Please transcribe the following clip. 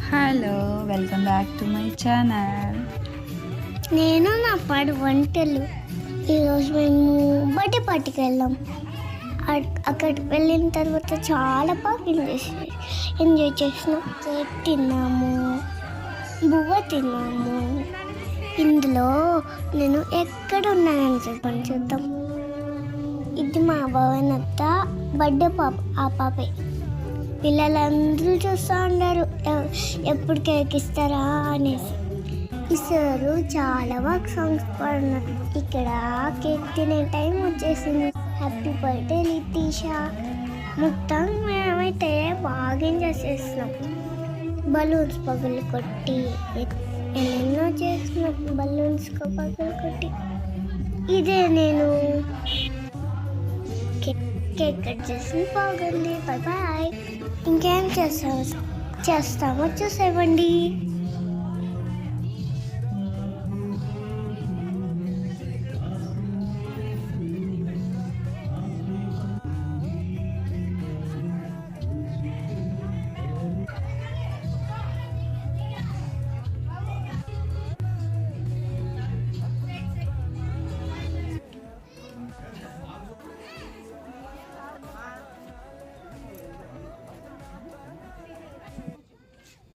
Hello, welcome back to my channel. నేను నా పాడు వంటలు. ఈరోజు మేము బర్త్డే పార్టీకి వెళ్ళాం. అక్కడికి వెళ్ళిన తర్వాత చాలా బాగా ఎంజాయ్ చేసినాం. కేక్ తిన్నాము, బువ్వ తిన్నాము. ఇందులో నేను ఎక్కడ ఉన్నానని చెప్పని చూద్దాం. ఇది మా భవనత్త బర్త్డే పాప. ఆ పాపే పిల్లలందరూ చూస్తూ ఉన్నారు ఎప్పుడు కేక్ ఇస్తారా అనేసి. ఇస్తారు చాలా బాగా సాంగ్స్ పాడున్నారు. ఇక్కడ కేక్ తినే టైం వచ్చేసింది. Happy birthday Lithisha. మొత్తం మేమైతే బాగా ఎంజాయ్ చేస్తున్నాం. బలూన్స్ పగులు కొట్టి ఎన్నెన్నో చేస్తున్నాం. బలూన్స్ పగులు కొట్టి ఇదే నేను కేక్ కట్ చేసి బాగుంది. Bye bye. ఇంకేం చేస్తామో చూసేవ్వండి.